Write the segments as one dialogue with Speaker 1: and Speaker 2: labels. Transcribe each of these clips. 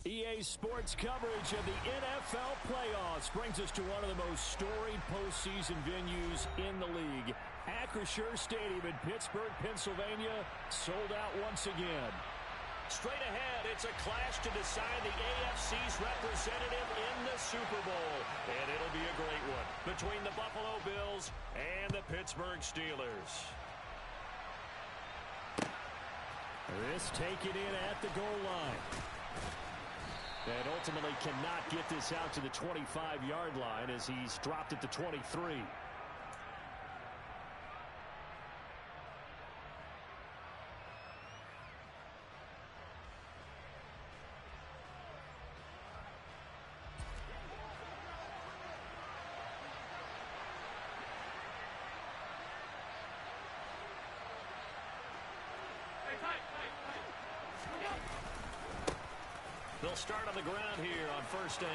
Speaker 1: EA Sports coverage of the NFL playoffs brings us to one of the most storied postseason venues in the league. Acrisure Stadium in Pittsburgh, Pennsylvania, sold out once again. Straight ahead, it's a clash to decide the AFC's representative in the Super Bowl. And it'll be a great one between the Buffalo Bills and the Pittsburgh Steelers. This taken in at the goal line. And ultimately cannot get this out to the 25-yard line as he's dropped at the 23. They'll start on the ground here on first down.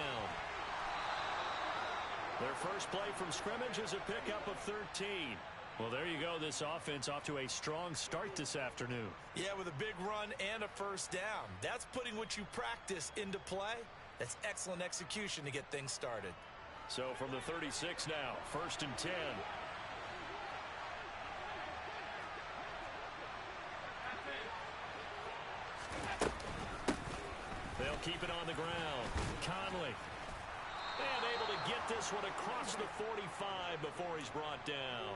Speaker 1: Their first play from scrimmage is a pickup of 13. Well, there you go. This offense off to a strong start this afternoon.
Speaker 2: Yeah, with a big run and a first down. That's putting what you practice into play. That's excellent execution to get things started.
Speaker 1: So from the 36 now, first and 10. They'll keep it on the ground. Conley. And able to get this one across the 45 before he's brought down.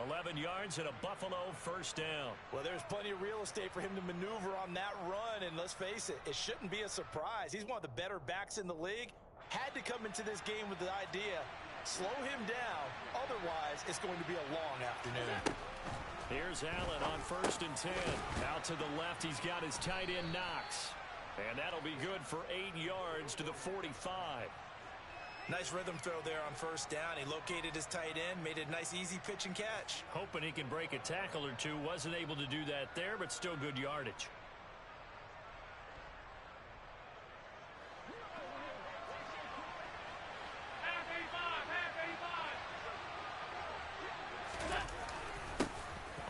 Speaker 1: 11 yards and a Buffalo first down.
Speaker 2: Well, there's plenty of real estate for him to maneuver on that run. And let's face it, it shouldn't be a surprise. He's one of the better backs in the league. Had to come into this game with the idea, slow him down. Otherwise, it's going to be a long afternoon.
Speaker 1: Here's Allen on first and 10. Out to the left, he's got his tight end Knox. And that'll be good for 8 yards to the 45.
Speaker 2: Nice rhythm throw there on first down. He located his tight end, made it a nice easy pitch and catch.
Speaker 1: Hoping he can break a tackle or two. Wasn't able to do that there, but still good yardage.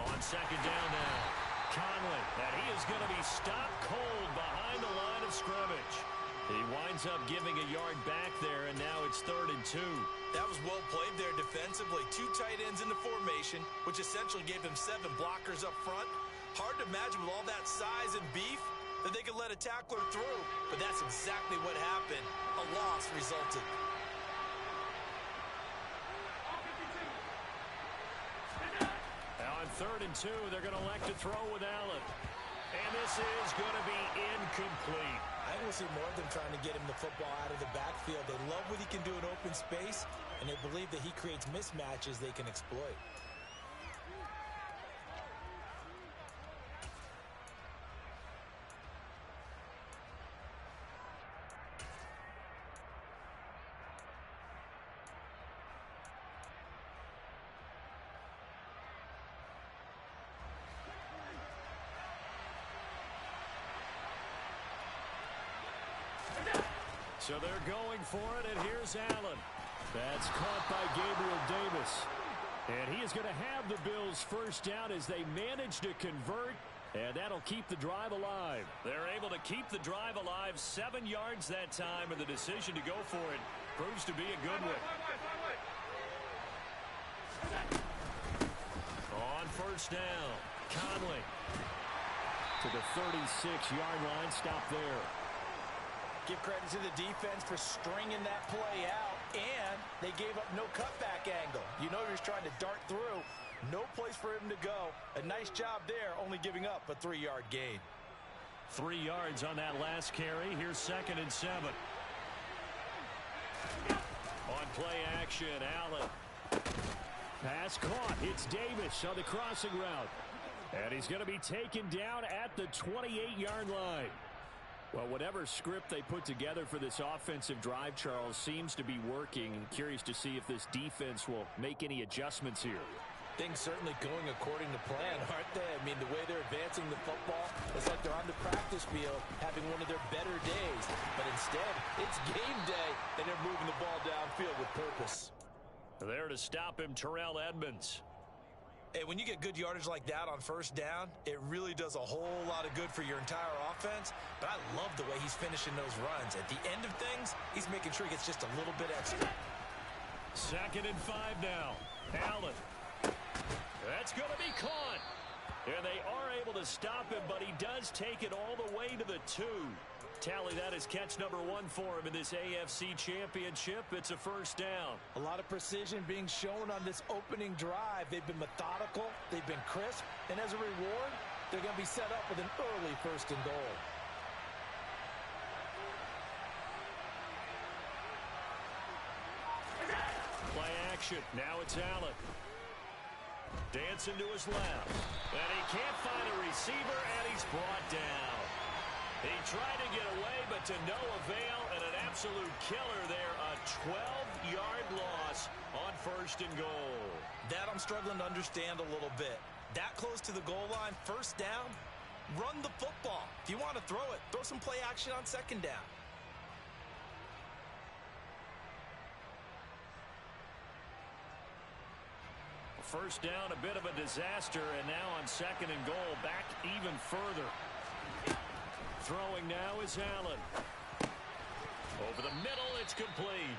Speaker 1: On second down now. Conley, and he is going to be stopped cold behind the line of scrimmage. He winds up giving a yard back there, and now it's 3rd and 2.
Speaker 2: That was well played there defensively. 2 tight ends in the formation, which essentially gave him 7 blockers up front. Hard to imagine with all that size and beef that they could let a tackler through, but that's exactly what happened. A loss resulted.
Speaker 1: Now on 3rd and 2, they're going to elect to throw with Allen. And this is going to be incomplete.
Speaker 2: I don't see more of them trying to get him the football out of the backfield. They love what he can do in open space, and they believe that he creates mismatches they can exploit.
Speaker 1: So they're going for it, and here's Allen. That's caught by Gabriel Davis. And he is going to have the Bills first down as they manage to convert, and that'll keep the drive alive. They're able to keep the drive alive, 7 yards that time, and the decision to go for it proves to be a good one. On first down, Conley to the 36-yard line, stop there.
Speaker 2: Give credit to the defense for stringing that play out, and they gave up no cutback angle. You know, he was trying to dart through. No place for him to go. A nice job there, only giving up a 3-yard gain.
Speaker 1: 3 yards on that last carry. Here's 2nd and 7. On play action, Allen. Pass caught. It's Davis on the crossing route. And he's going to be taken down at the 28-yard line. Well, whatever script they put together for this offensive drive, Charles, seems to be working. Curious to see if this defense will make any adjustments here.
Speaker 2: Things certainly going according to plan, aren't they? I mean, the way they're advancing the football, it's like they're on the practice field having one of their better days. But instead, it's game day, and they're moving the ball downfield with purpose.
Speaker 1: There to stop him, Terrell Edmunds.
Speaker 2: Hey, when you get good yardage like that on first down, it really does a whole lot of good for your entire offense. But I love the way he's finishing those runs. At the end of things, he's making sure he gets just a little bit extra.
Speaker 1: 2nd and 5 now. Allen. That's going to be caught. And they are able to stop him, but he does take it all the way to the 2. Tally, that is catch number 1 for him in this AFC Championship. It's a first down.
Speaker 2: A lot of precision being shown on this opening drive. They've been methodical, they've been crisp, and as a reward, they're going to be set up with an early 1st and goal.
Speaker 1: Play action. Now it's Allen. Dancing to his left. And he can't find a receiver, and he's brought down. He tried to get away, but to no avail, and an absolute killer there. A 12-yard loss on 1st and goal.
Speaker 2: That I'm struggling to understand a little bit. That close to the goal line, 1st down, run the football. If you want to throw it, throw some play action on 2nd down.
Speaker 1: First down, a bit of a disaster, and now on 2nd and goal, back even further. Throwing now is Allen. Over the middle, it's complete.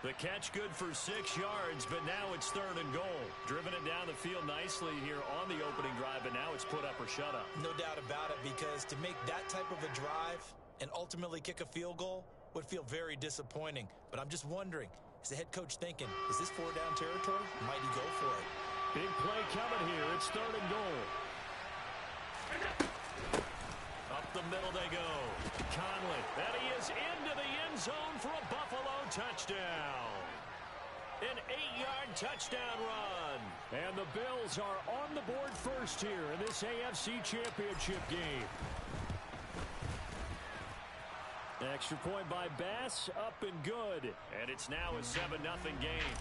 Speaker 1: The catch good for 6 yards, but now it's 3rd and goal. Driven it down the field nicely here on the opening drive, but now it's put up or shut up.
Speaker 2: No doubt about it, because to make that type of a drive and ultimately kick a field goal would feel very disappointing. But I'm just wondering, is the head coach thinking, is this 4-down territory? Might he go for it?
Speaker 1: Big play coming here. It's 3rd and goal. Up the middle they go. Conley. And he is into the end zone for a Buffalo touchdown. An 8-yard touchdown run. And the Bills are on the board first here in this AFC Championship game. Extra point by Bass, up and good. And it's now a 7-0 game.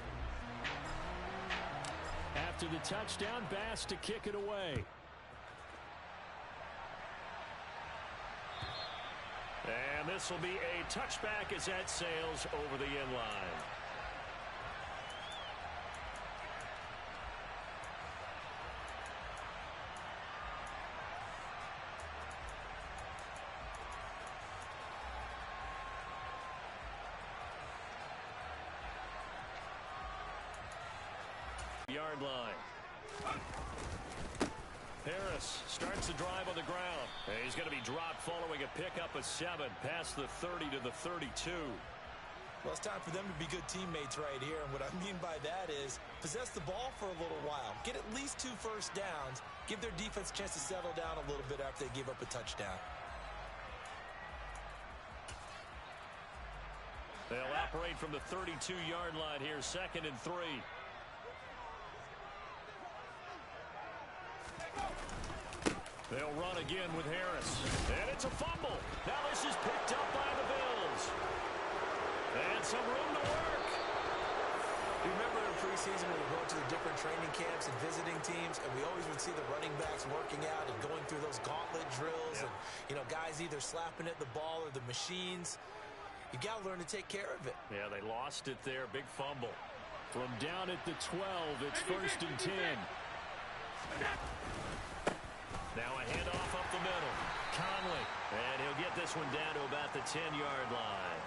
Speaker 1: After the touchdown, Bass to kick it away. And this will be a touchback as that sails over the end line. Yard line. Harris starts the drive on the ground. And he's going to be dropped following a pickup of 7 past the 30 to the 32.
Speaker 2: Well, it's time for them to be good teammates right here. And what I mean by that is possess the ball for a little while. Get at least 2 first downs. Give their defense a chance to settle down a little bit after they give up a touchdown.
Speaker 1: They'll operate from the 32-yard line here, 2nd and 3. They'll run again with Harris. And it's a fumble. Now this is picked up by the Bills. And some room to work.
Speaker 2: You remember in preseason when we were going to the different training camps and visiting teams, and we always would see the running backs working out and going through those gauntlet drills.
Speaker 1: Yep.
Speaker 2: And, you know, guys either slapping at the ball or the machines. You got to learn to take care of it.
Speaker 1: Yeah, they lost it there. Big fumble. From down at the 12, it's 1st and 10. Now a handoff up the middle. Conley. And he'll get this one down to about the 10-yard line.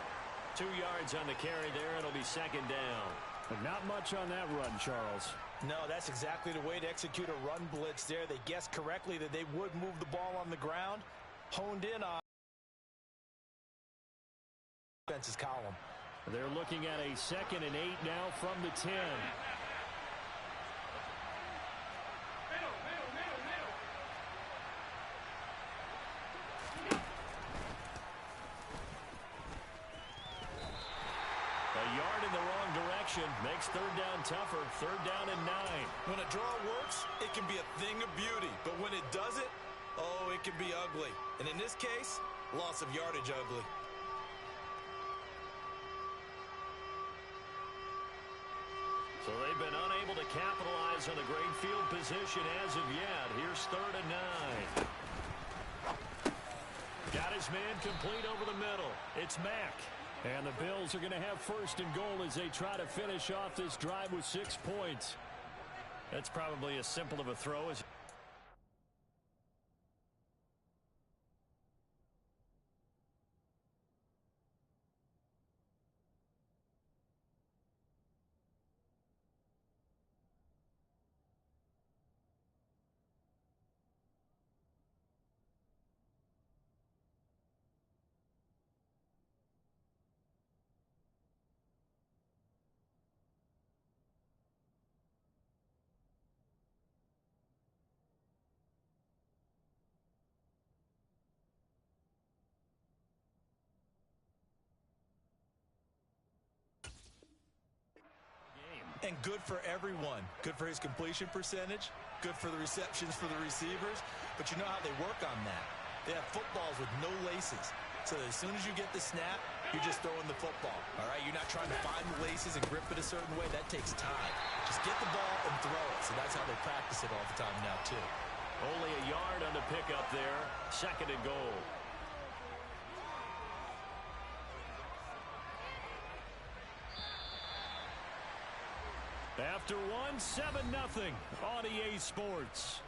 Speaker 1: 2 yards on the carry there. It'll be 2nd down. But not much on that run, Charles.
Speaker 2: No, that's exactly the way to execute a run blitz there. They guessed correctly that they would move the ball on the ground. Honed in on defense's column.
Speaker 1: They're looking at a 2nd and 8 now from the 10. Makes 3rd down tougher. 3rd down and 9.
Speaker 2: When a draw works, it can be a thing of beauty. But when it doesn't, oh, it can be ugly. And in this case, loss of yardage ugly.
Speaker 1: So they've been unable to capitalize on the great field position as of yet. Here's 3rd and 9. Got his man complete over the middle. It's Mack. And the Bills are going to have 1st and goal as they try to finish off this drive with 6 points. That's probably as simple of a throw as...
Speaker 2: And good for everyone. Good for his completion percentage. Good for the receptions for the receivers. But you know how they work on that. They have footballs with no laces. So as soon as you get the snap, you're just throwing the football. All right, you're not trying to find the laces and grip it a certain way. That takes time. Just get the ball and throw it. So that's how they practice it all the time now, too.
Speaker 1: Only a yard on the pickup there. 2nd and goal. After one, 7-0 on EA Sports.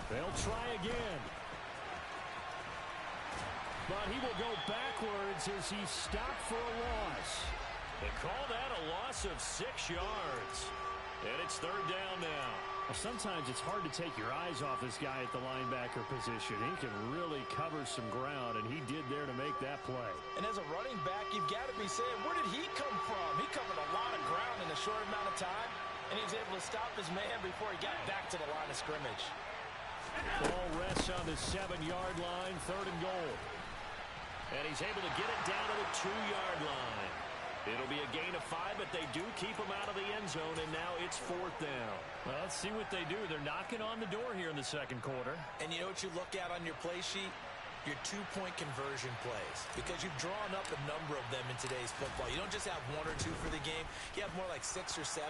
Speaker 1: They'll try again. But he will go backwards as he's stopped for a loss. They call that a loss of 6 yards. And it's 3rd down now. Well, sometimes it's hard to take your eyes off this guy at the linebacker position. He can really cover some ground, and he did there to make that play.
Speaker 2: And as a running back, you've got to be saying, where did he come from? He covered a lot of ground in a short amount of time, and he was able to stop his man before he got back to the line of scrimmage.
Speaker 1: Ball rests on the 7-yard line, 3rd and goal. And he's able to get it down to the 2-yard line. It'll be a gain of 5, but they do keep him out of the end zone, and now it's 4th down. Well, let's see what they do. They're knocking on the door here in the 2nd quarter.
Speaker 2: And you know what you look at on your play sheet? Your 2-point conversion plays, because you've drawn up a number of them in today's football. You don't just have 1 or 2 for the game. You have more like 6 or 7.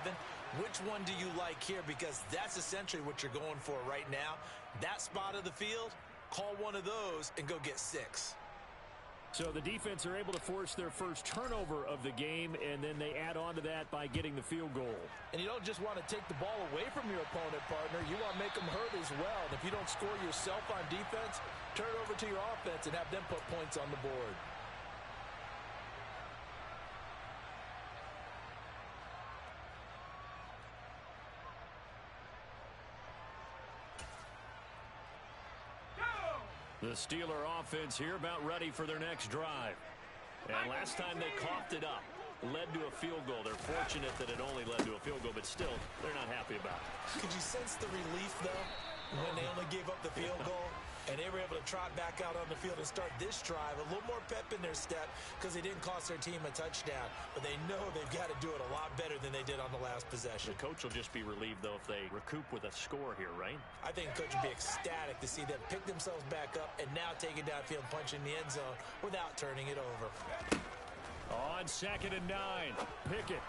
Speaker 2: Which one do you like here? Because that's essentially what you're going for right now. That spot of the field, call one of those and go get 6.
Speaker 1: So the defense are able to force their first turnover of the game, and then they add on to that by getting the field goal.
Speaker 2: And you don't just want to take the ball away from your opponent, partner. You want to make them hurt as well. And if you don't score yourself on defense, turn it over to your offense and have them put points on the board.
Speaker 1: The Steeler offense here about ready for their next drive. And last time they coughed it up, led to a field goal. They're fortunate that it only led to a field goal, but still, they're not happy about it.
Speaker 2: Could you sense the relief, though, when they only gave up the field goal? And they were able to trot back out on the field and start this drive. A little more pep in their step because they didn't cost their team a touchdown. But they know they've got to do it a lot better than they did on the last possession.
Speaker 1: The coach will just be relieved, though, if they recoup with a score here, right?
Speaker 2: I think the coach will be ecstatic to see them pick themselves back up and now take it downfield, punch in the end zone without turning it over.
Speaker 1: On 2nd and 9, Pickett.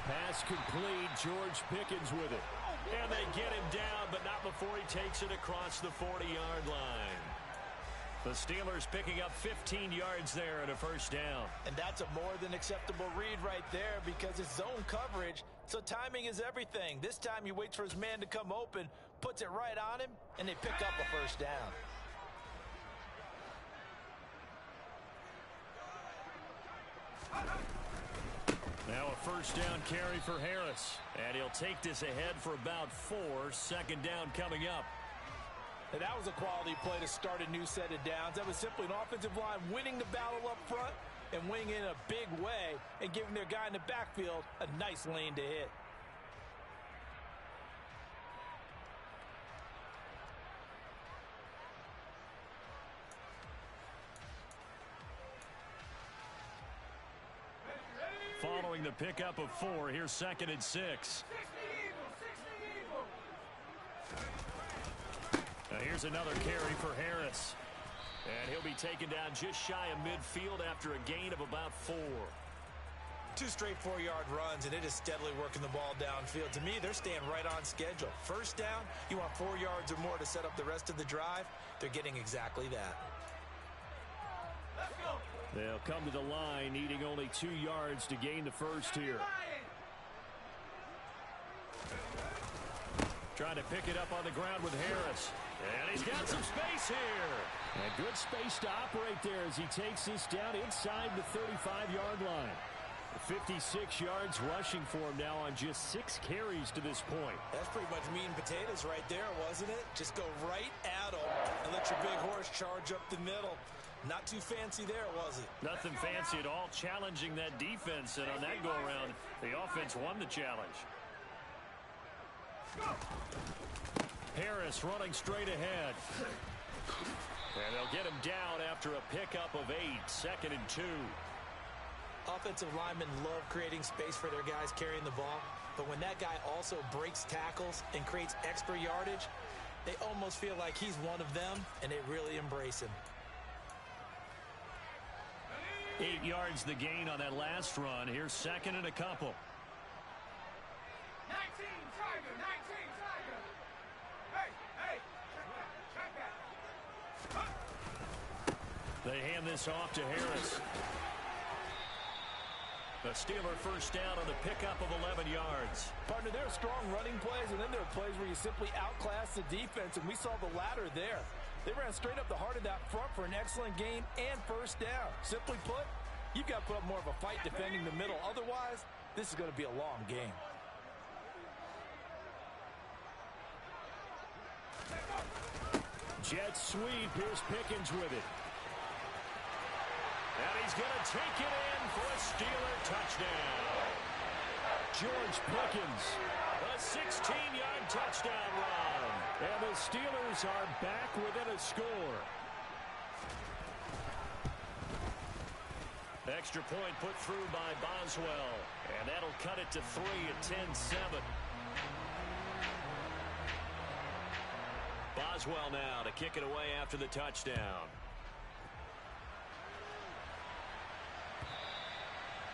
Speaker 1: Pass complete. George Pickens with it. And they get him down, but not before he takes it across the 40-yard line. The Steelers picking up 15 yards there and a first down.
Speaker 2: And that's a more than acceptable read right there because it's zone coverage, so timing is everything. This time he waits for his man to come open, puts it right on him, and they pick up a first down.
Speaker 1: Now a first down carry for Harris. And he'll take this ahead for about 4. Second down coming up.
Speaker 2: And that was a quality play to start a new set of downs. That was simply an offensive line winning the battle up front and winning in a big way and giving their guy in the backfield a nice lane to hit.
Speaker 1: Following the pickup of 4, here's 2nd and 6. Now here's another carry for Harris. And he'll be taken down just shy of midfield after a gain of about 4.
Speaker 2: 2 straight 4-yard runs, and it is steadily working the ball downfield. To me, they're staying right on schedule. First down, you want 4 yards or more to set up the rest of the drive. They're getting exactly that.
Speaker 1: They'll come to the line, needing only 2 yards to gain the first here. Trying to pick it up on the ground with Harris. And he's got some space here. And good space to operate there as he takes this down inside the 35-yard line. 56 yards rushing for him now on just 6 carries to this point.
Speaker 2: That's pretty much meat and potatoes right there, wasn't it? Just go right at him and let your big horse charge up the middle. Not too fancy there, was it?
Speaker 1: Nothing fancy at all, challenging that defense. And on that go-around, the offense won the challenge. Harris running straight ahead. And they'll get him down after a pickup of 8. 2nd and 2.
Speaker 2: Offensive linemen love creating space for their guys carrying the ball. But when that guy also breaks tackles and creates extra yardage, they almost feel like he's one of them, and they really embrace him.
Speaker 1: 8 yards the gain on that last run. Here's 2nd and a couple.
Speaker 3: 19 Tiger, 19 Tiger. Hey, check that.
Speaker 1: They hand this off to Harris. The Steeler first down on the pickup of 11 yards.
Speaker 2: Partner, there are strong running plays, and then there are plays where you simply outclass the defense, and we saw the latter there. They ran straight up the heart of that front for an excellent gain and first down. Simply put, you've got to put up more of a fight defending the middle. Otherwise, this is going to be a long game.
Speaker 1: Jet sweep. Here's Pickens with it. And he's going to take it in for a Steeler touchdown. George Pickens, a 16-yard touchdown run. And the Steelers are back within a score. Extra point put through by Boswell. And that'll cut it to 3 at 10-7. Boswell now to kick it away after the touchdown.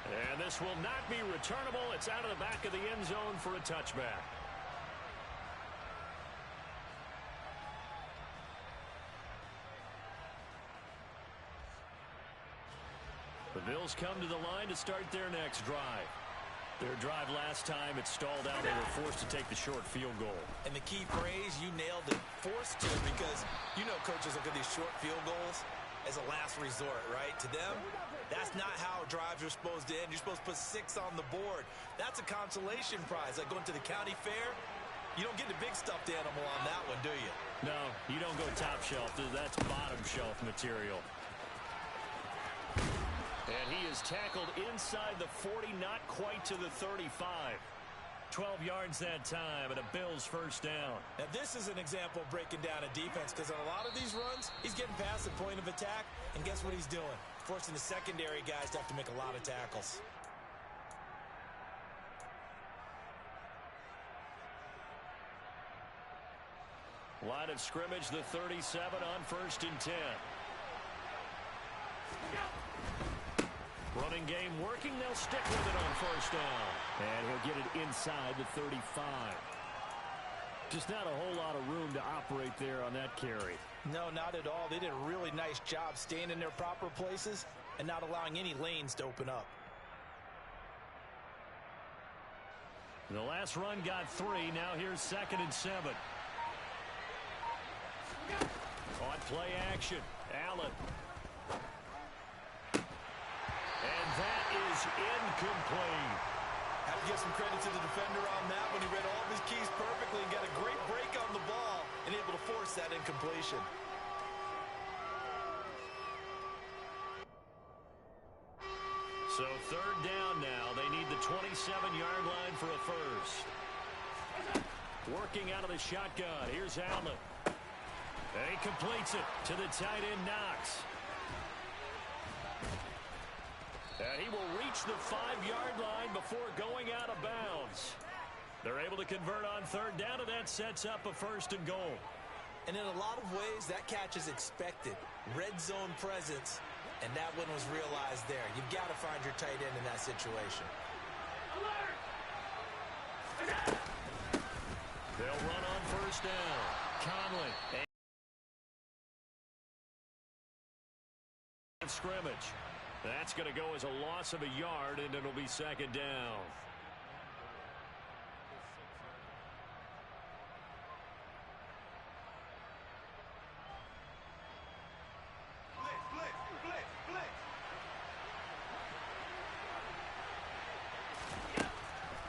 Speaker 1: And this will not be returnable. It's out of the back of the end zone for a touchback. The Bills come to the line to start their next drive. Their drive last time, it stalled out. They were forced to take the short field goal.
Speaker 2: And the key phrase, you nailed it, forced to, because you know coaches look at these short field goals as a last resort, right? To them, that's not how drives are supposed to end. You're supposed to put 6 on the board. That's a consolation prize. Like going to the county fair, you don't get the big stuffed animal on that one, do you?
Speaker 1: No, you don't go top shelf. That's bottom shelf material. And he is tackled inside the 40, not quite to the 35. 12 yards that time, and a Bills first down.
Speaker 2: Now, this is an example of breaking down a defense, because on a lot of these runs, he's getting past the point of attack, and guess what he's doing? Forcing the secondary guys to have to make a lot of tackles.
Speaker 1: Line of scrimmage, the 37 on 1st and 10. Running game working. They'll stick with it on first down. And he'll get it inside the 35. Just not a whole lot of room to operate there on that carry.
Speaker 2: No, not at all. They did a really nice job staying in their proper places and not allowing any lanes to open up.
Speaker 1: The last run got 3. Now here's 2nd and 7. On play action, Allen. And that is incomplete.
Speaker 2: Have to give some credit to the defender on that when he read all of his keys perfectly and got a great break on the ball and able to force that incompletion.
Speaker 1: So 3rd down now. They need the 27-yard line for a first. Working out of the shotgun. Here's Allen. And he completes it to the tight end, Knox. And he will reach the 5-yard line before going out of bounds. They're able to convert on 3rd down, and that sets up a 1st and goal.
Speaker 2: And in a lot of ways, that catch is expected. Red zone presence, and that one was realized there. You've got to find your tight end in that situation.
Speaker 1: They'll run on 1st down. Conley. And scrimmage. That's going to go as a loss of a yard, and it'll be 2nd down.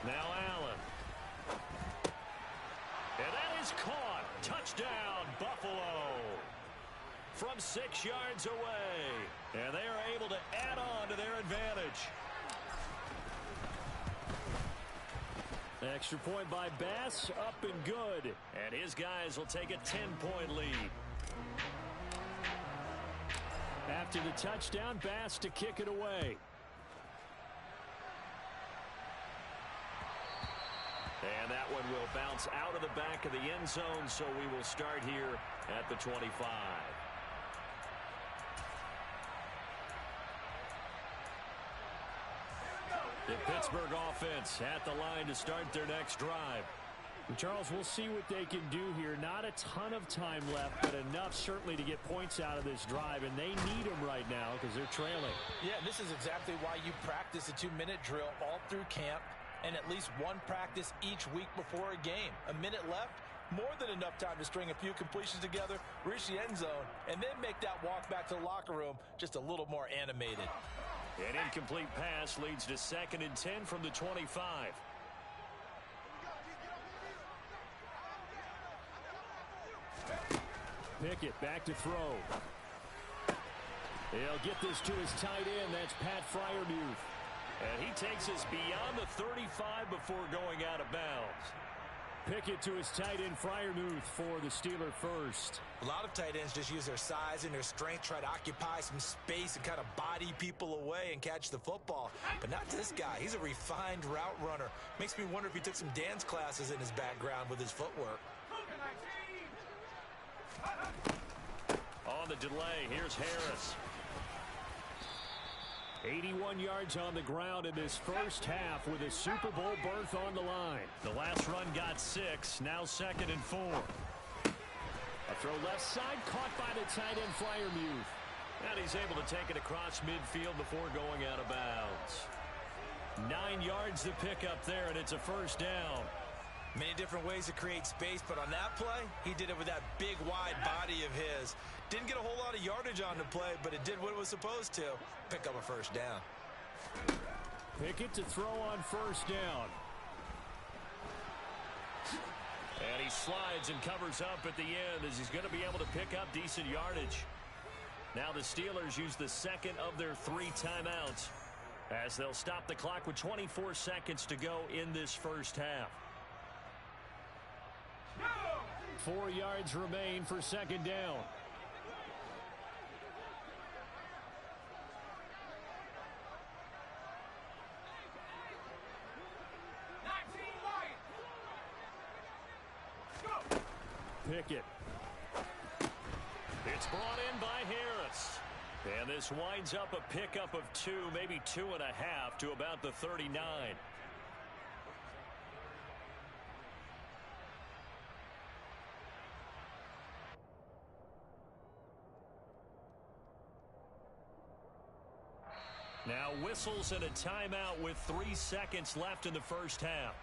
Speaker 1: Now Allen. And that is caught. Touchdown, Buffalo. From 6 yards away. And they are able to add on to their advantage. Extra point by Bass, up and good. And his guys will take a 10-point lead. After the touchdown, Bass to kick it away. And that one will bounce out of the back of the end zone, so we will start here at the 25. The Pittsburgh offense at the line to start their next drive. And Charles, we'll see what they can do here. Not a ton of time left, but enough certainly to get points out of this drive, and they need them right now because they're trailing.
Speaker 2: Yeah, this is exactly why you practice a 2-minute drill all through camp and at least one practice each week before a game. A minute left, more than enough time to string a few completions together, reach the end zone, and then make that walk back to the locker room just a little more animated.
Speaker 1: An incomplete pass leads to 2nd and 10 from the 25. Pickett back to throw. He'll get this to his tight end. That's Pat Freiermuth. And he takes us beyond the 35 before going out of bounds. Pickett to his tight end, Freiermuth, for the Steeler first.
Speaker 2: A lot of tight ends just use their size and their strength, try to occupy some space and kind of body people away and catch the football. But not this guy. He's a refined route runner. Makes me wonder if he took some dance classes in his background with his footwork.
Speaker 1: On the delay, here's Harris. 81 yards on the ground in this first half with a Super Bowl berth on the line. The last run got 6, now 2nd and 4. A throw left side, caught by the tight end, Freiermuth. And he's able to take it across midfield before going out of bounds. 9 yards to pick up there, and it's a 1st down.
Speaker 2: Many different ways to create space, but on that play, he did it with that big, wide body of his. Didn't get a whole lot of yardage on the play, but it did what it was supposed to. Pick up a 1st down.
Speaker 1: Pickett to throw on 1st down. And he slides and covers up at the end as he's going to be able to pick up decent yardage. Now the Steelers use the 2nd of their 3 timeouts as they'll stop the clock with 24 seconds to go in this first half. 4 yards remain for 2nd down. Pickett. It's brought in by Harris. And this winds up a pickup of 2, maybe 2.5 to about the 39. Now whistles and a timeout with 3 seconds left in the first half.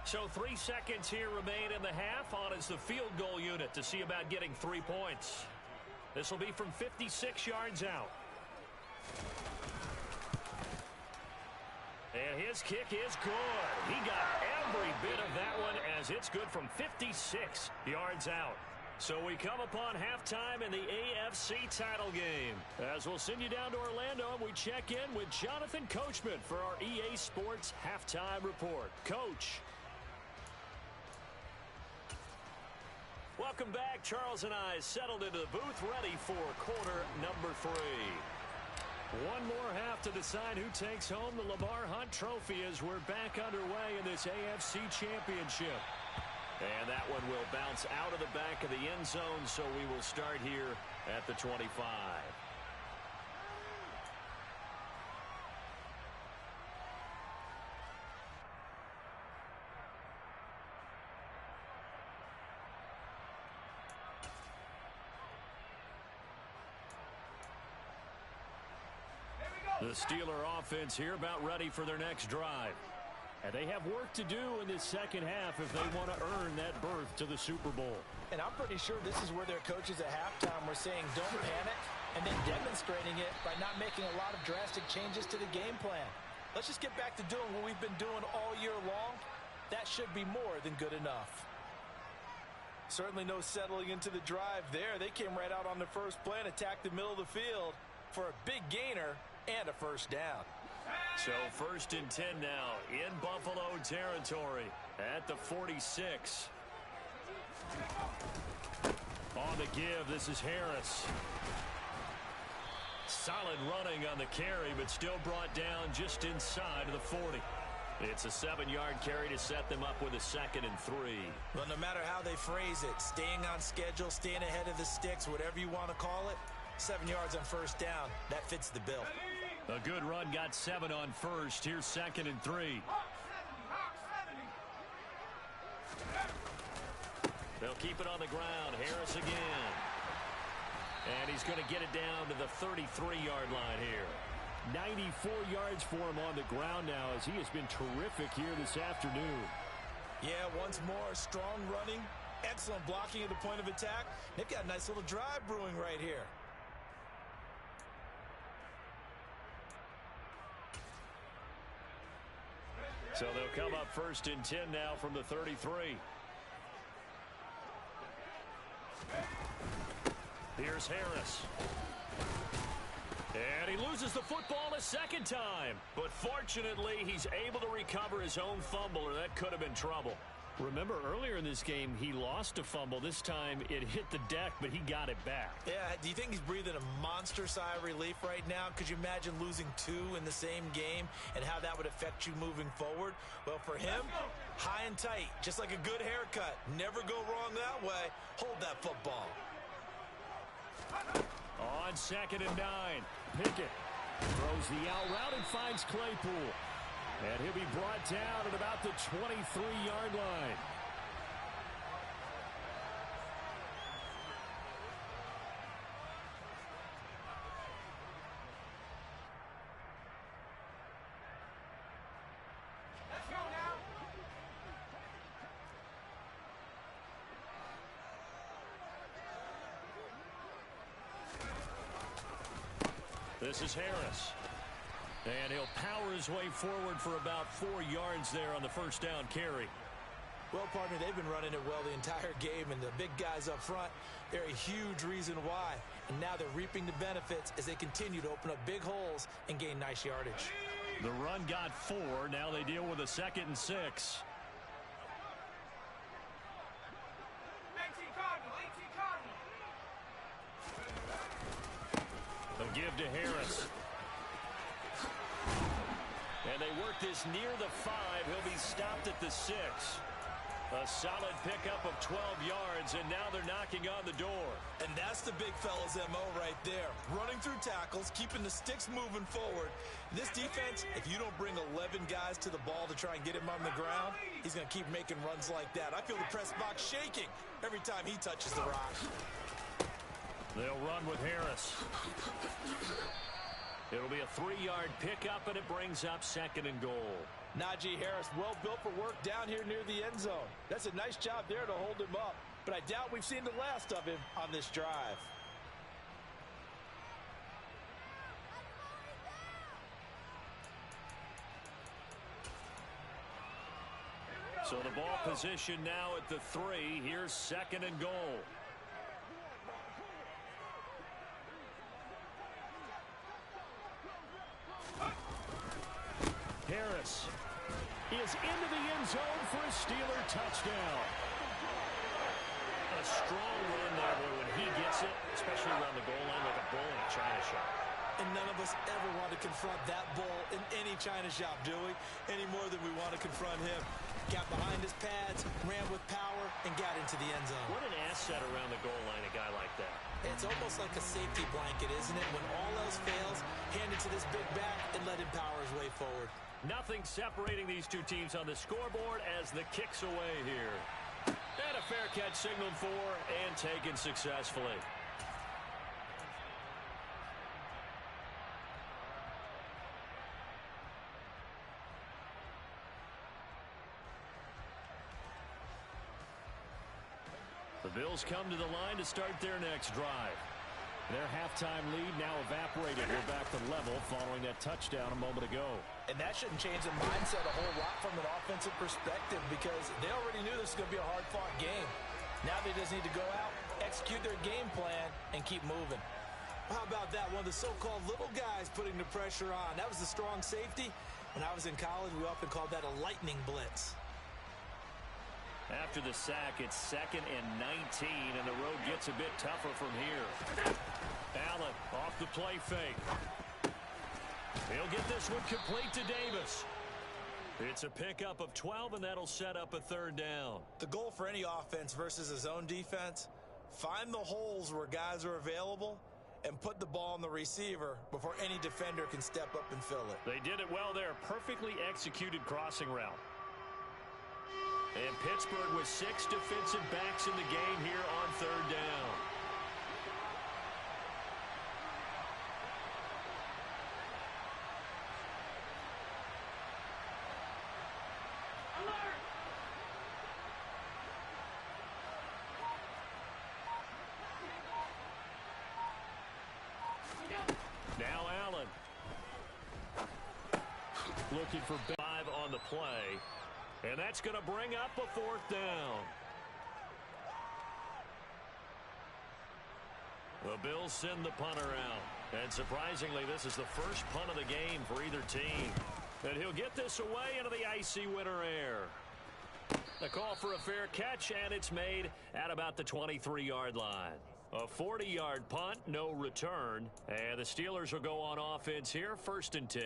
Speaker 1: So 3 seconds here remain in the half. On is the field goal unit to see about getting 3 points. This will be from 56 yards out. And his kick is good. He got every bit of that one as it's good from 56 yards out. So we come upon halftime in the AFC title game. As we'll send you down to Orlando, and we check in with Jonathan Coachman for our EA Sports Halftime Report. Coach. Welcome back. Charles and I settled into the booth, ready for quarter number 3. One more half to decide who takes home the Lamar Hunt Trophy as we're back underway in this AFC Championship. And that one will bounce out of the back of the end zone, so we will start here at the 25. The Steeler offense here about ready for their next drive. And they have work to do in this second half if they want to earn that berth to the Super Bowl.
Speaker 2: And I'm pretty sure this is where their coaches at halftime were saying don't panic, and then demonstrating it by not making a lot of drastic changes to the game plan. Let's just get back to doing what we've been doing all year long. That should be more than good enough. Certainly no settling into the drive there. They came right out on the first play and attacked the middle of the field for a big gainer and a first down.
Speaker 1: So 1st and 10 now in Buffalo territory at the 46. On the give, this is Harris. Solid running on the carry, but still brought down just inside of the 40. It's a 7-yard carry to set them up with a 2nd and 3.
Speaker 2: Well, no matter how they phrase it, staying on schedule, staying ahead of the sticks, whatever you want to call it, 7 yards on first down, that fits the bill.
Speaker 1: A good run got 7 on first. Here's 2nd and 3. They'll keep it on the ground. Harris again. And he's going to get it down to the 33-yard line here. 94 yards for him on the ground now as he has been terrific here this afternoon.
Speaker 2: Yeah, once more, strong running, excellent blocking at the point of attack. They've got a nice little drive brewing right here.
Speaker 1: So they'll come up 1st and 10 now from the 33. Here's Harris. And he loses the football a 2nd time. But fortunately, he's able to recover his own fumble, or that could have been trouble. Remember, earlier in this game, he lost a fumble. This time, it hit the deck, but he got it back.
Speaker 2: Yeah, do you think he's breathing a monster sigh of relief right now? Could you imagine losing 2 in the same game and how that would affect you moving forward? Well, for him, high and tight, just like a good haircut. Never go wrong that way. Hold that football.
Speaker 1: On 2nd and 9, Pickett throws the out route and finds Claypool. And he'll be brought down at about the 23-yard line.
Speaker 3: Let's go now.
Speaker 1: This is Harris. And he'll power his way forward for about 4 yards there on the first down carry.
Speaker 2: Well, partner, they've been running it well the entire game, and the big guys up front, they're a huge reason why. And now they're reaping the benefits as they continue to open up big holes and gain nice yardage.
Speaker 1: The run got 4. Now they deal with a 2nd and 6.
Speaker 3: 18 Cardinal, 18 Cardinal.
Speaker 1: A give to Harris. And they work this near the 5. He'll be stopped at the 6. A solid pickup of 12 yards, and now they're knocking on the door.
Speaker 2: And that's the big fella's MO right there. Running through tackles, keeping the sticks moving forward. This defense, if you don't bring 11 guys to the ball to try and get him on the ground, he's going to keep making runs like that. I feel the press box shaking every time he touches the rock.
Speaker 1: They'll run with Harris. It'll be a 3-yard pickup, and it brings up 2nd and goal.
Speaker 2: Najee Harris, well built for work down here near the end zone. That's a nice job there to hold him up. But I doubt we've seen the last of him on this drive.
Speaker 1: So the ball position now at the 3. Here's 2nd and goal. Harris is into the end zone for a Steeler touchdown. A strong run there, but when he gets it, especially around the goal line, like a bull in a china shop.
Speaker 2: And none of us ever want to confront that bull in any china shop, do we? Any more than we want to confront him. Got behind his pads, ran with power, and got into the end zone.
Speaker 1: What an asset around the goal line, a guy like that.
Speaker 2: It's almost like a safety blanket, isn't it? When all else fails, hand it to this big back and let him power his way forward.
Speaker 1: Nothing separating these two teams on the scoreboard as the kick's away here. And a fair catch signaled for and taken successfully. The Bills come to the line to start their next drive. Their halftime lead now evaporated. We're back to level following that touchdown a moment ago.
Speaker 2: And that shouldn't change the mindset a whole lot from an offensive perspective because they already knew this was going to be a hard-fought game. Now they just need to go out, execute their game plan, and keep moving. How about that? One of the so-called little guys putting the pressure on. That was the strong safety. When I was in college, we often called that a lightning blitz.
Speaker 1: After the sack, it's 2nd and 19, and the road gets a bit tougher from here. Allen off the play fake. He'll get this one complete to Davis. It's a pickup of 12, and that'll set up a 3rd down.
Speaker 2: The goal for any offense versus a zone defense, find the holes where guys are available and put the ball on the receiver before any defender can step up and fill it.
Speaker 1: They did it well there. Perfectly executed crossing route. And Pittsburgh with 6 defensive backs in the game here on 3rd down. Now Allen. Looking for 5 on the play. And that's going to bring up a 4th down. The Bills send the punter out. And surprisingly, this is the first punt of the game for either team. And he'll get this away into the icy winter air. The call for a fair catch, and it's made at about the 23-yard line. A 40-yard punt, no return. And the Steelers will go on offense here, 1st and 10.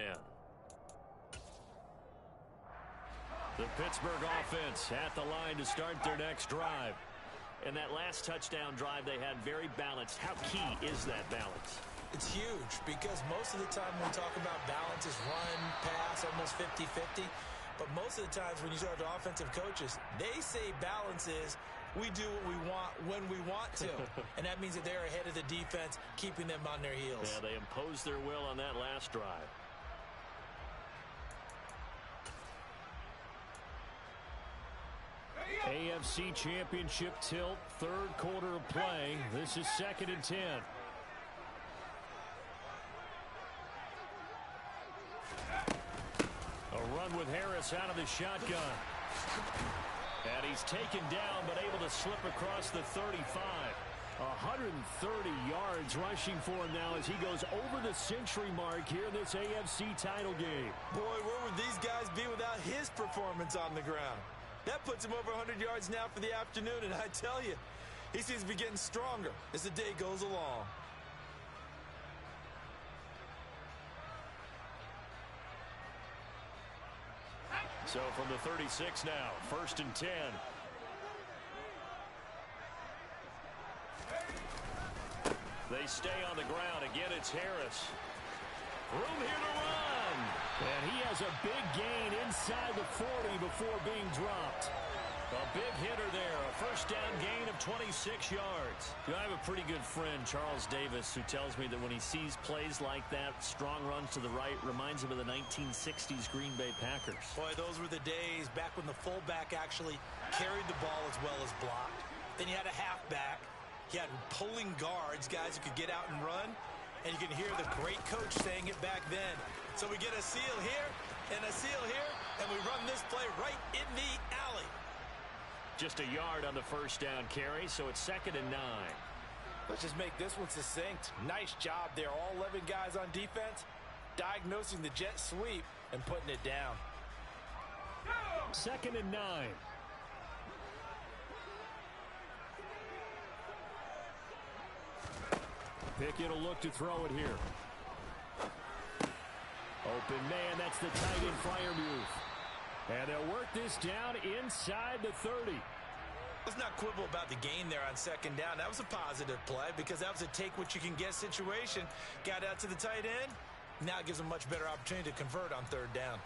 Speaker 1: The Pittsburgh offense at the line to start their next drive. And that last touchdown drive they had very balanced. How key is that balance?
Speaker 2: It's huge because most of the time when we talk about balance is run, pass, almost 50-50. But most of the times when you talk to offensive coaches, they say balance is we do what we want when we want to. And that means that they're ahead of the defense, keeping them on their heels.
Speaker 1: Yeah, they imposed their will on that last drive. AFC Championship tilt, 3rd quarter of play. This is 2nd and 10. A run with Harris out of the shotgun. And he's taken down but able to slip across the 35. 130 yards rushing for him now as he goes over the century mark here in this AFC title game.
Speaker 2: Boy, where would these guys be without his performance on the ground? That puts him over 100 yards now for the afternoon, and I tell you, he seems to be getting stronger as the day goes along.
Speaker 1: So from the 36 now, 1st and 10. They stay on the ground. Again, it's Harris. Room here to run. And he has a big gain inside the 40 before being dropped. A big hitter there. A first down gain of 26 yards. I have a pretty good friend, Charles Davis, who tells me that when he sees plays like that, strong runs to the right, reminds him of the 1960s Green Bay Packers.
Speaker 2: Boy, those were the days back when the fullback actually carried the ball as well as blocked. Then you had a halfback. You had pulling guards, guys who could get out and run. And you can hear the great coach saying it back then. So we get a seal here and a seal here, and we run this play right in the alley.
Speaker 1: Just a yard on the first down carry, so it's 2nd and 9.
Speaker 2: Let's just make this one succinct. Nice job there. All 11 guys on defense diagnosing the jet sweep and putting it down.
Speaker 1: 2nd and 9. Pickett will look to throw it here. Open man, that's the tight end Freiermuth. And they'll work this down inside the 30.
Speaker 2: Let's not quibble about the gain there on 2nd down. That was a positive play because that was a take-what-you-can-get situation. Got out to the tight end. Now it gives them a much better opportunity to convert on 3rd down.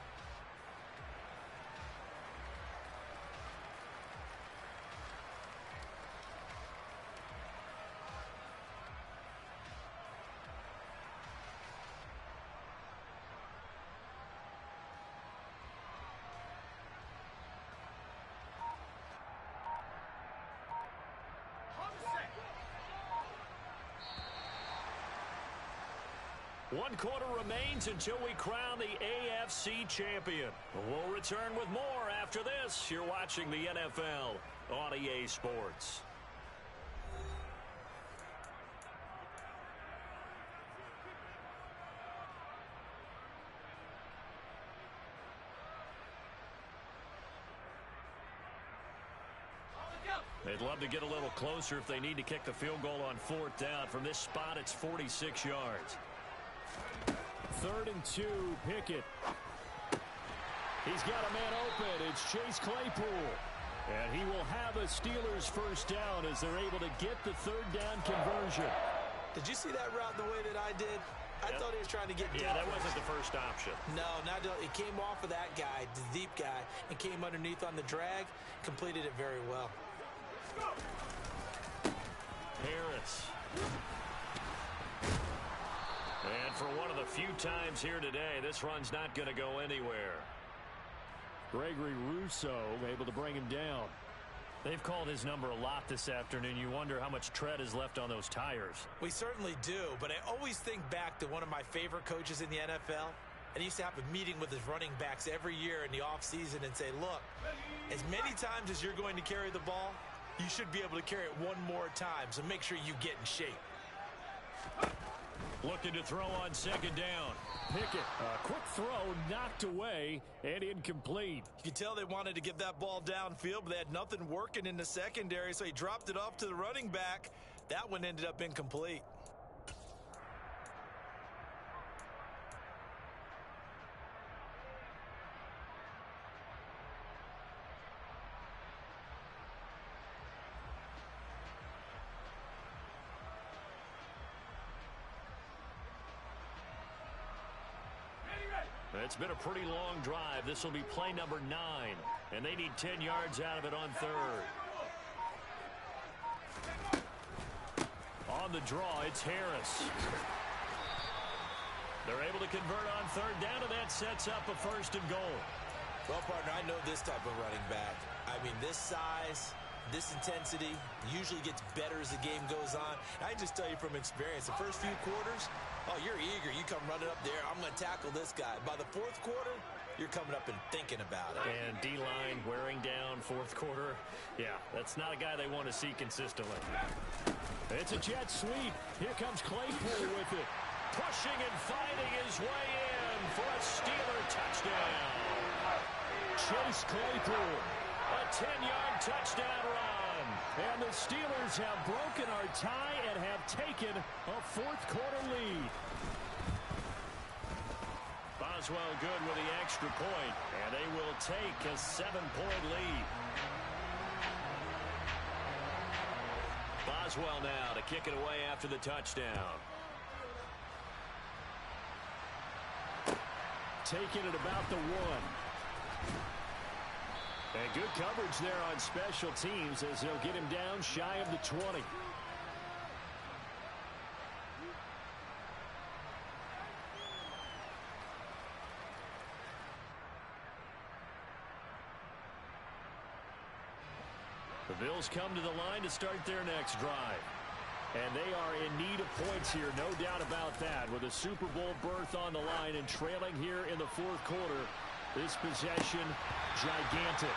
Speaker 1: One quarter remains until we crown the AFC champion. We'll return with more after this. You're watching the NFL on EA Sports. They'd love to get a little closer if they need to kick the field goal on 4th down. From this spot, it's 46 yards. 3rd and 2, Pickett. He's got a man open. It's Chase Claypool. And he will have a Steelers first down as they're able to get the 3rd down conversion.
Speaker 2: Did you see that route the way that I did? I thought he was trying to get deep.
Speaker 1: Yeah, that wasn't the first option.
Speaker 2: No, it came off of that guy, the deep guy, and came underneath on the drag. Completed it very well.
Speaker 1: Harris. And for one of the few times here today, this run's not going to go anywhere. Gregory Rousseau able to bring him down. They've called his number a lot this afternoon. You wonder how much tread is left on those tires.
Speaker 2: We certainly do, but I always think back to one of my favorite coaches in the NFL. And he used to have a meeting with his running backs every year in the offseason and say, look, as many times as you're going to carry the ball, you should be able to carry it one more time, so make sure you get in shape.
Speaker 1: Looking to throw on 2nd down. Pickett, a quick throw knocked away and incomplete.
Speaker 2: You could tell they wanted to get that ball downfield, but they had nothing working in the secondary, so he dropped it off to the running back. That one ended up incomplete.
Speaker 1: It's been a pretty long drive. This will be play number 9, and they need 10 yards out of it on 3rd. On the draw, it's Harris. They're able to convert on 3rd down, and that sets up a 1st and goal.
Speaker 2: Well, partner, I know this type of running back. I mean, this size, this intensity usually gets better as the game goes on. I can just tell you from experience, the first few quarters, oh, you're eager. You come running up there. I'm going to tackle this guy. By the 4th quarter, you're coming up and thinking about it.
Speaker 1: And D-line wearing down 4th quarter. Yeah, that's not a guy they want to see consistently. It's a jet sweep. Here comes Claypool with it. Pushing and fighting his way in for a Steeler touchdown. Chase Claypool. A 10-yard touchdown run. And the Steelers have broken our tie and have taken a 4th quarter lead. Boswell good with the extra point, and they will take a 7-point lead. Boswell now to kick it away after the touchdown. Taking it about the 1. And good coverage there on special teams as they'll get him down shy of the 20. The Bills come to the line to start their next drive. And they are in need of points here, no doubt about that. With a Super Bowl berth on the line and trailing here in the fourth quarter, this possession gigantic.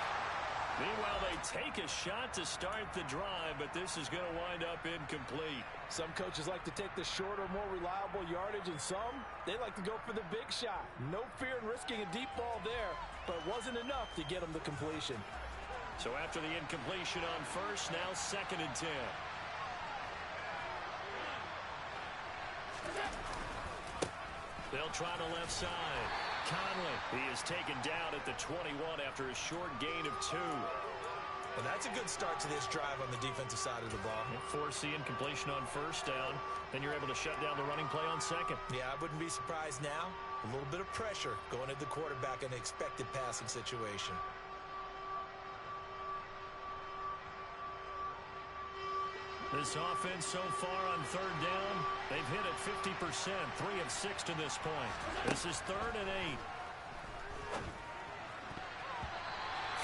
Speaker 1: Meanwhile, they take a shot to start the drive, but this is going to wind up incomplete.
Speaker 2: Some coaches like to take the shorter, more reliable yardage, and some, they like to go for the big shot. No fear in risking a deep ball there, but it wasn't enough to get them the completion.
Speaker 1: So after the incompletion on first, now 2nd and 10. They'll try the left side. Conley, he is taken down at the 21 after a short gain of 2.
Speaker 2: Well, that's a good start to this drive on the defensive side of the ball.
Speaker 1: Force the incompletion on first down. Then you're able to shut down the running play on second.
Speaker 2: Yeah, I wouldn't be surprised now. A little bit of pressure going at the quarterback in an expected passing situation.
Speaker 1: This offense so far on 3rd down, they've hit it 50%, 3 of 6 to this point. This is 3rd and 8.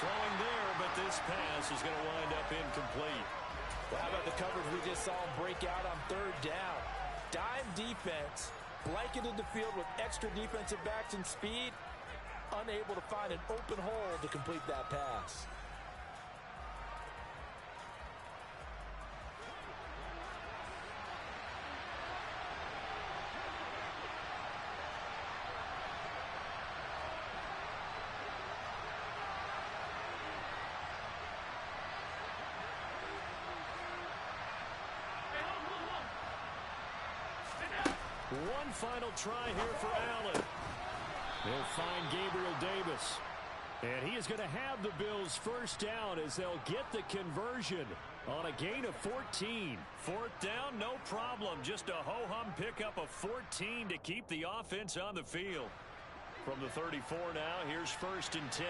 Speaker 1: Throwing there, but this pass is going to wind up incomplete.
Speaker 2: Well, how about the coverage we just saw him break out on 3rd down? Dime defense, blanketed the field with extra defensive backs and speed, unable to find an open hole to complete that pass.
Speaker 1: One final try here for Allen. They'll find Gabriel Davis. And he is going to have the Bills first down as they'll get the conversion on a gain of 14. 4th down, no problem. Just a ho-hum pickup of 14 to keep the offense on the field. From the 34 now, here's 1st and 10.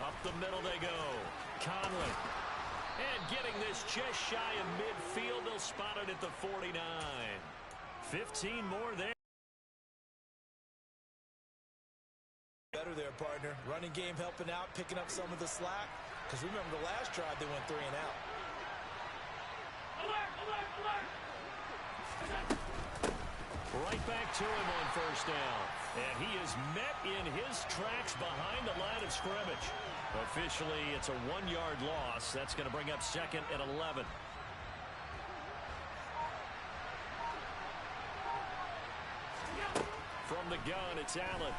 Speaker 1: Up the middle they go. Conley. And getting this just shy of midfield, they'll spot it at the 49. 15 more there.
Speaker 2: Better there, partner. Running game helping out, picking up some of the slack. Because remember the last drive, they went 3 and out.
Speaker 3: Alert, alert, alert!
Speaker 1: Right back to him on 1st down. And he is met in his tracks behind the line of scrimmage. Officially, it's a 1-yard loss. That's going to bring up 2nd and 11. From the gun, it's Allen.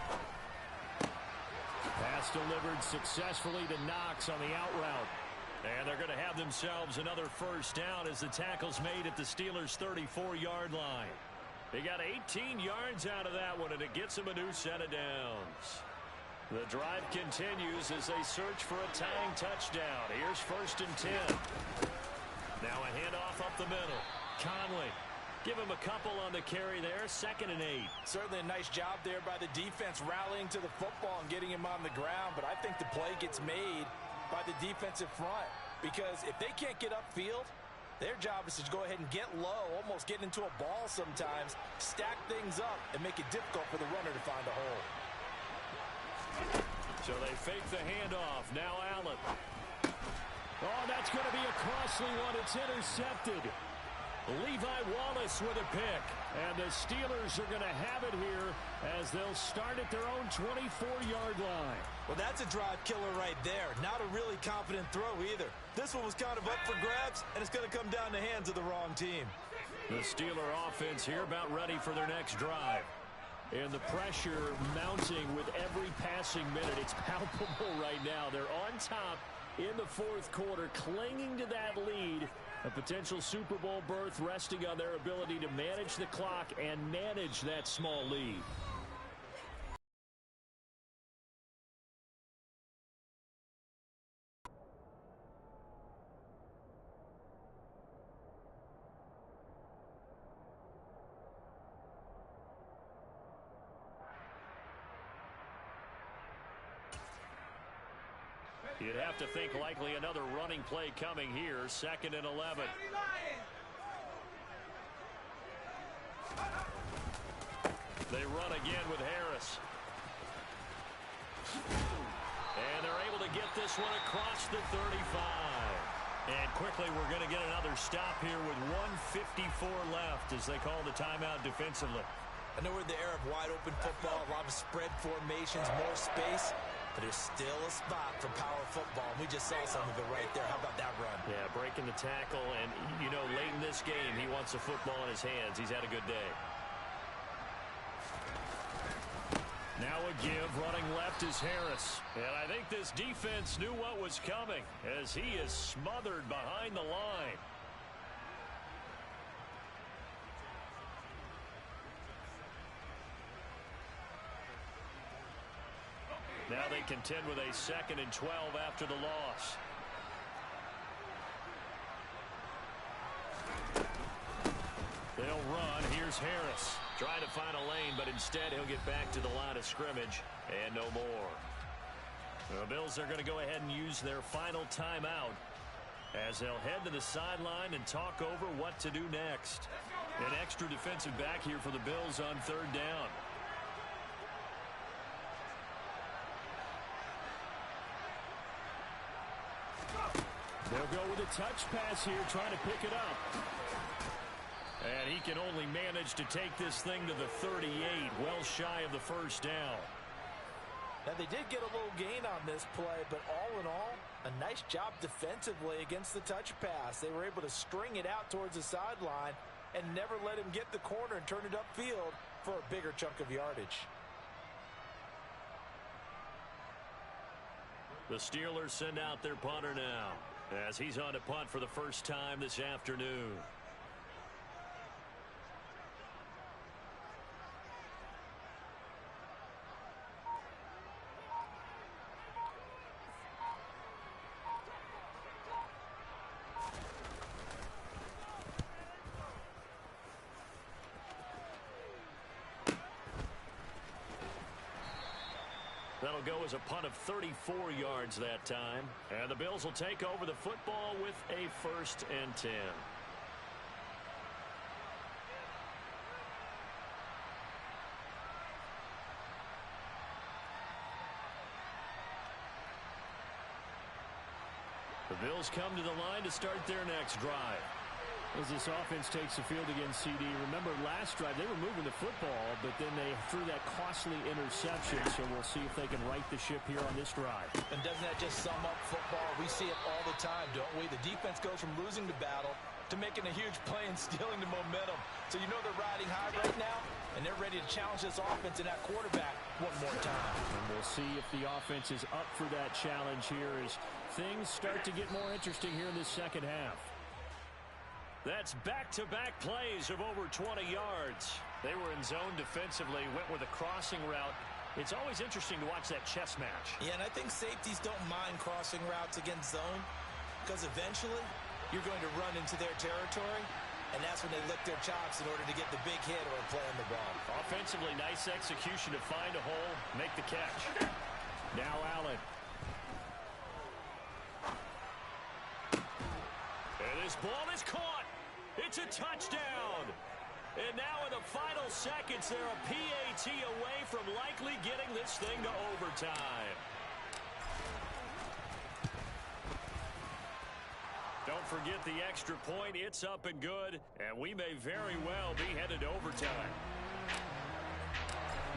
Speaker 1: Pass delivered successfully to Knox on the out route. And they're going to have themselves another 1st down as the tackle's made at the Steelers' 34-yard line. They got 18 yards out of that one, and it gets them a new set of downs. The drive continues as they search for a tying touchdown. Here's 1st and 10. Now a handoff up the middle. Conley. Give him a couple on the carry there. 2nd and 8.
Speaker 2: Certainly a nice job there by the defense rallying to the football and getting him on the ground. But I think the play gets made by the defensive front. Because if they can't get upfield, their job is to go ahead and get low, almost get into a ball sometimes, stack things up, and make it difficult for the runner to find a hole.
Speaker 1: So they fake the handoff. Now Allen. Oh, that's going to be a costly one. It's intercepted. Levi Wallace with a pick. And the Steelers are going to have it here as they'll start at their own 24-yard line.
Speaker 2: Well, that's a drive killer right there. Not a really confident throw either. This one was kind of up for grabs, and it's going to come down the hands of the wrong team.
Speaker 1: The Steeler offense here about ready for their next drive. And the pressure mounting with every passing minute. It's palpable right now. They're on top in the 4th quarter, clinging to that lead. A potential Super Bowl berth resting on their ability to manage the clock and manage that small lead. You'd have to think likely another running play coming here. 2nd and 11. They run again with Harris. And they're able to get this one across the 35. And quickly we're going to get another stop here with 1:54 left as they call the timeout defensively.
Speaker 2: I know we're in the era of wide-open football, a lot of spread formations, more space, but there's still a spot for power football. We just saw some of it right there. How about that run?
Speaker 1: Yeah, breaking the tackle, and, you know, late in this game, he wants the football in his hands. He's had a good day. Now a give, running left is Harris. And I think this defense knew what was coming as he is smothered behind the line. Now they contend with a 2nd and 12 after the loss. They'll run. Here's Harris. Trying to find a lane, but instead he'll get back to the line of scrimmage and no more. The Bills are going to go ahead and use their final timeout as they'll head to the sideline and talk over what to do next. An extra defensive back here for the Bills on 3rd down. They'll go with a touch pass here, trying to pick it up. And he can only manage to take this thing to the 38, well shy of the 1st down.
Speaker 2: Now, they did get a little gain on this play, but all in all, a nice job defensively against the touch pass. They were able to string it out towards the sideline and never let him get the corner and turn it upfield for a bigger chunk of yardage.
Speaker 1: The Steelers send out their punter now as he's on to punt for the first time this afternoon. That'll go as a punt of 34 yards that time. And the Bills will take over the football with a 1st and 10. The Bills come to the line to start their next drive. As this offense takes the field against CD, remember last drive they were moving the football, but then they threw that costly interception, so we'll see if they can right the ship here on this drive.
Speaker 2: And doesn't that just sum up football? We see it all the time, don't we? The defense goes from losing the battle to making a huge play and stealing the momentum. So you know they're riding high right now, and they're ready to challenge this offense and that quarterback one more time.
Speaker 1: And we'll see if the offense is up for that challenge here as things start to get more interesting here in this second half. That's back-to-back plays of over 20 yards. They were in zone defensively, went with a crossing route. It's always interesting to watch that chess match.
Speaker 2: Yeah, and I think safeties don't mind crossing routes against zone because eventually you're going to run into their territory, and that's when they lick their chops in order to get the big hit or a play on the ball.
Speaker 1: Offensively, nice execution to find a hole, make the catch. Now Allen. And this ball is caught. It's a touchdown. And now in the final seconds, they're a PAT away from likely getting this thing to overtime. Don't forget the extra point. It's up and good, and we may very well be headed to overtime.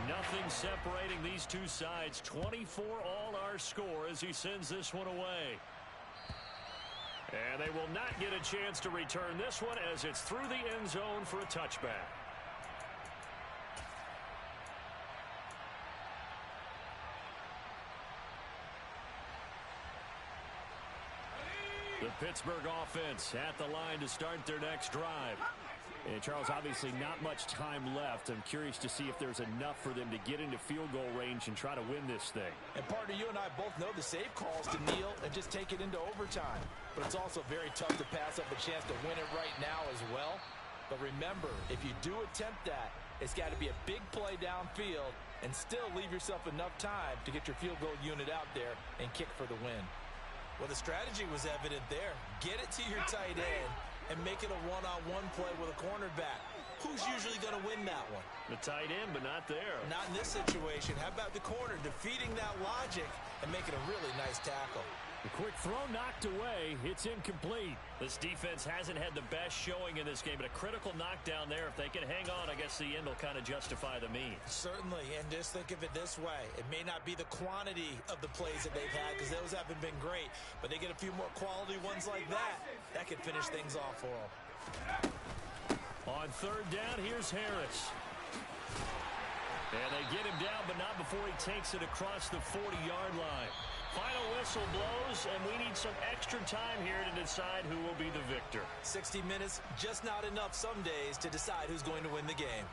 Speaker 1: Nothing separating these two sides. 24 all our score as he sends this one away. And they will not get a chance to return this one as it's through the end zone for a touchback. The Pittsburgh offense at the line to start their next drive. And Charles, obviously not much time left. I'm curious to see if there's enough for them to get into field goal range and try to win this thing.
Speaker 2: And partner, you and I both know the save calls to kneel and just take it into overtime. But it's also very tough to pass up a chance to win it right now as well. But remember, if you do attempt that, it's got to be a big play downfield and still leave yourself enough time to get your field goal unit out there and kick for the win. Well, the strategy was evident there. Get it to your tight end and make it a one-on-one play with a cornerback. Who's usually going to win that one?
Speaker 1: The tight end, but not there.
Speaker 2: Not in this situation. How about the corner defeating that logic and making a really nice tackle?
Speaker 1: The quick throw knocked away. It's incomplete. This defense hasn't had the best showing in this game, but a critical knockdown there. If they can hang on, I guess the end will kind of justify the means.
Speaker 2: Certainly, and just think of it this way. It may not be the quantity of the plays that they've had because those haven't been great, but they get a few more quality ones like that. That could finish things off for them.
Speaker 1: On third down, here's Harris. And they get him down, but not before he takes it across the 40-yard line. Final whistle blows, and we need some extra time here to decide who will be the victor.
Speaker 2: 60 minutes, just not enough some days to decide who's going to win the game.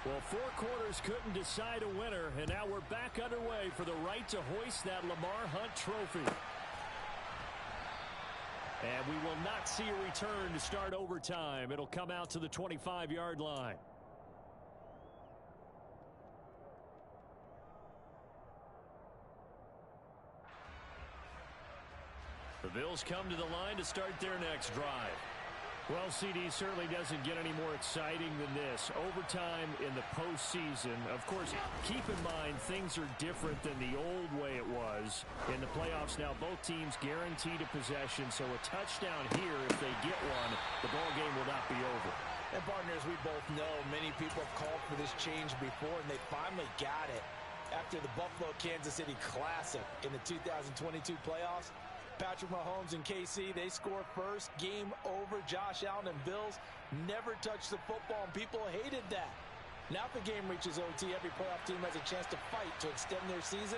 Speaker 1: Well, 4 quarters couldn't decide a winner, and now we're back underway for the right to hoist that Lamar Hunt trophy. And we will not see a return to start overtime. It'll come out to the 25-yard line. The Bills come to the line to start their next drive. Well, CD, certainly doesn't get any more exciting than this. Overtime in the postseason. Of course, keep in mind things are different than the old way it was. In the playoffs now, both teams guaranteed a possession, so a touchdown here, if they get one, the ball game will not be over.
Speaker 2: And partners, we both know many people have called for this change before, and they finally got it. After the Buffalo-Kansas City Classic in the 2022 playoffs, Patrick Mahomes and KC, they score first. Game over. Josh Allen and Bills never touched the football, and people hated that. Now if the game reaches OT, every playoff team has a chance to fight to extend their season.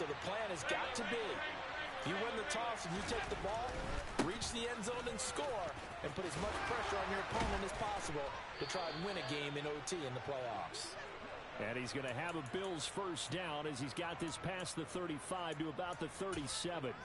Speaker 2: So the plan has got to be, if you win the toss and you take the ball, reach the end zone and score, and put as much pressure on your opponent as possible to try and win a game in OT in the playoffs.
Speaker 1: And he's going to have a Bills first down as he's got this past the 35 to about the 37.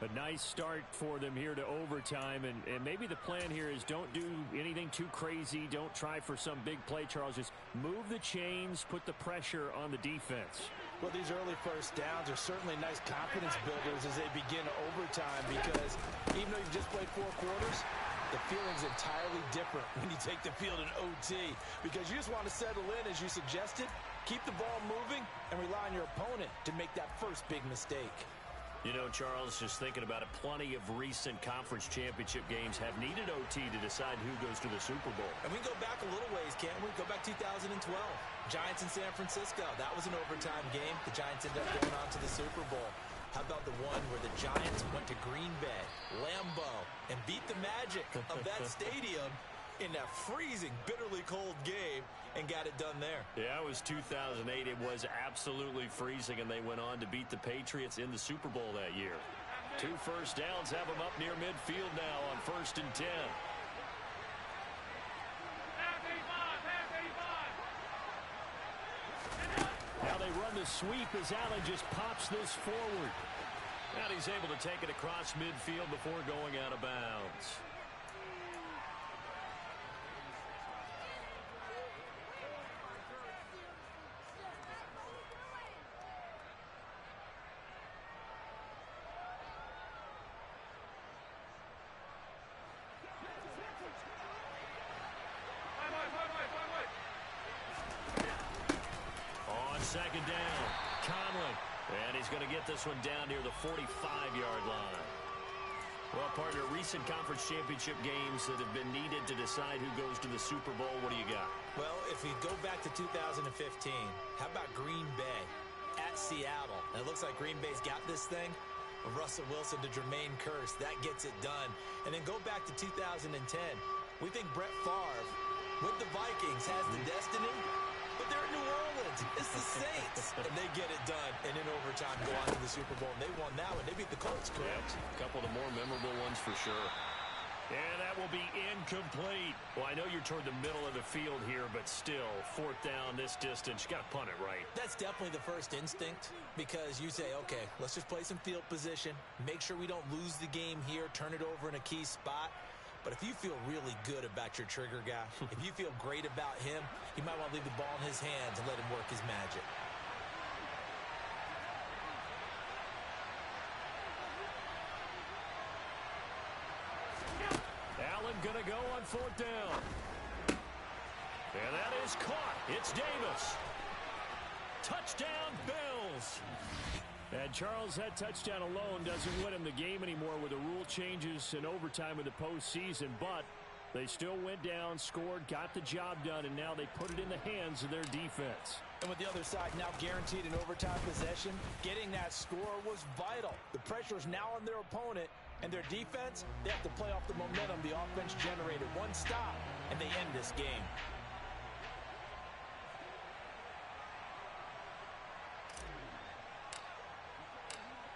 Speaker 1: A nice start for them here to overtime, and maybe the plan here is don't do anything too crazy. Don't try for some big play, Charles. Just move the chains, put the pressure on the defense.
Speaker 2: Well, these early first downs are certainly nice confidence builders as they begin overtime because even though you've just played 4 quarters, the feeling's entirely different when you take the field in OT because you just want to settle in, as you suggested, keep the ball moving, and rely on your opponent to make that first big mistake.
Speaker 1: You know, Charles, just thinking about it, plenty of recent conference championship games have needed OT to decide who goes to the Super Bowl.
Speaker 2: And we can go back a little ways, can't we? Go back 2012. Giants in San Francisco. That was an overtime game. The Giants ended up going on to the Super Bowl. How about the one where the Giants went to Green Bay, Lambeau, and beat the magic of that stadium in that freezing, bitterly cold game and got it done there.
Speaker 1: Yeah, it was 2008. It was absolutely freezing, and they went on to beat the Patriots in the Super Bowl that year. 2 first downs have them up near midfield now on 1st and 10. Now they run the sweep as Allen just pops this forward. And he's able to take it across midfield before going out of bounds. Second down, Conley, and he's going to get this one down near the 45-yard line. Well, partner, recent conference championship games that have been needed to decide who goes to the Super Bowl. What do you got?
Speaker 2: Well, if we go back to 2015, how about Green Bay at Seattle? And it looks like Green Bay's got this thing. Russell Wilson to Jermaine Kearse, that gets it done. And then go back to 2010. We think Brett Favre with the Vikings has the destiny. But they're in New Orleans. It's the Saints. And they get it done. And in overtime go on to the Super Bowl. And they won that one. They beat the Colts, correct?
Speaker 1: Yeah, a couple of the more memorable ones for sure. And that will be incomplete. Well, I know you're toward the middle of the field here, but still, fourth down this distance, you got to punt it right.
Speaker 2: That's definitely the first instinct because you say, okay, let's just play some field position, make sure we don't lose the game here, turn it over in a key spot. But if you feel really good about your trigger guy, if you feel great about him, you might want to leave the ball in his hands and let him work his magic.
Speaker 1: Allen going to go on fourth down. And that is caught. It's Davis. Touchdown, Bills. And Charles, that touchdown alone doesn't win him the game anymore with the rule changes and overtime in the postseason, but they still went down, scored, got the job done, and now they put it in the hands of their defense.
Speaker 2: And with the other side now guaranteed an overtime possession, getting that score was vital. The pressure is now on their opponent, and their defense, they have to play off the momentum the offense generated. One stop, and they end this game.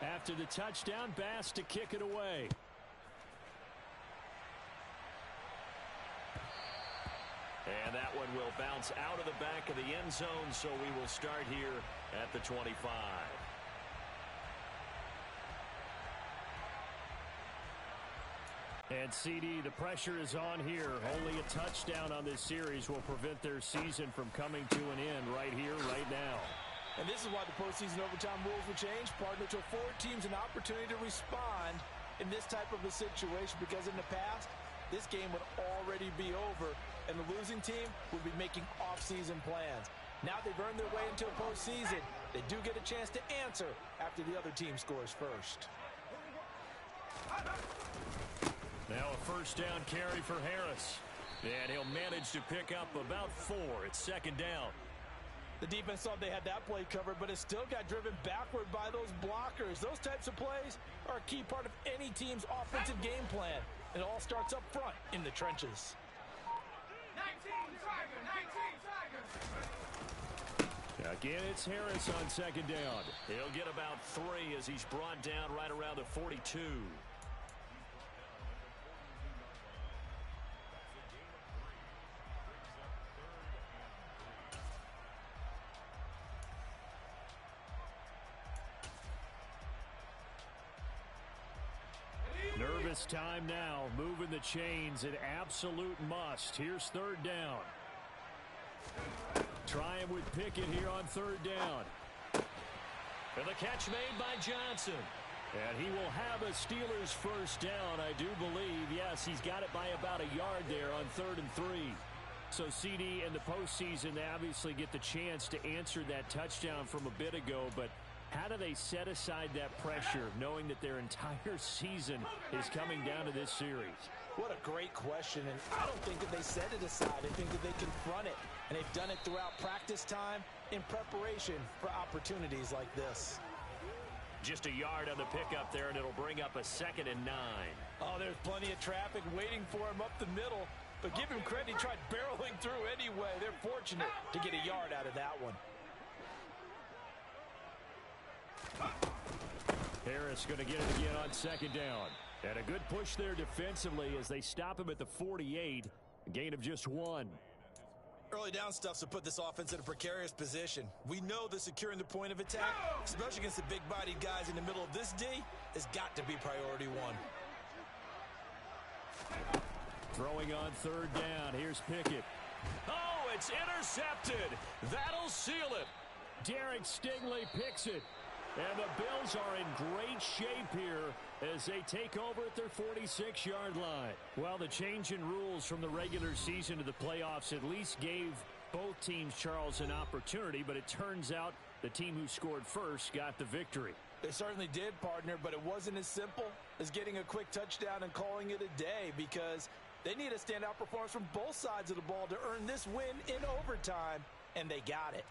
Speaker 1: After the touchdown, Bass to kick it away. And that one will bounce out of the back of the end zone, so we will start here at the 25. And CD, the pressure is on here. Only a touchdown on this series will prevent their season from coming to an end right here, right now.
Speaker 2: And this is why the postseason overtime rules will change, partner, to afford teams an opportunity to respond in this type of a situation, because in the past, this game would already be over, and the losing team would be making off-season plans. Now they've earned their way into a postseason. They do get a chance to answer after the other team scores first.
Speaker 1: Now a first down carry for Harris. And he'll manage to pick up about 4. It's second down.
Speaker 2: The defense thought they had that play covered, but it still got driven backward by those blockers. Those types of plays are a key part of any team's offensive game plan. It all starts up front in the trenches.
Speaker 3: 19 Tiger.
Speaker 1: Again, it's Harris on second down. He'll get about 3 as he's brought down right around the 42. Nervous time now, moving the chains, an absolute must. Here's third down. Trying with Pickett here on third down. And the catch made by Johnson. And he will have a Steelers first down, I do believe. Yes, he's got it by about a yard there on 3rd and 3. So CD in the postseason, they obviously get the chance to answer that touchdown from a bit ago, but how do they set aside that pressure, knowing that their entire season is coming down to this series?
Speaker 2: What a great question, and I don't think that they set it aside. I think that they confront it, and they've done it throughout practice time in preparation for opportunities like this.
Speaker 1: Just a yard on the pickup there, and it'll bring up a 2nd and 9.
Speaker 2: Oh, there's plenty of traffic waiting for him up the middle, but give him credit, he tried barreling through anyway. They're fortunate to get a yard out of that one.
Speaker 1: Harris going to get it again on second down. And a good push there defensively as they stop him at the 48. A gain of just 1.
Speaker 2: Early down stuffs to put this offense in a precarious position. We know that securing the point of attack, especially against the big-bodied guys in the middle of this D, has got to be priority 1.
Speaker 1: Throwing on third down. Here's Pickett. Oh, it's intercepted. That'll seal it. Derek Stingley picks it. And the Bills are in great shape here as they take over at their 46-yard line. Well, the change in rules from the regular season to the playoffs at least gave both teams, Charles, an opportunity, but it turns out the team who scored first got the victory.
Speaker 2: They certainly did, partner, but it wasn't as simple as getting a quick touchdown and calling it a day, because they need a standout performance from both sides of the ball to earn this win in overtime, and they got it.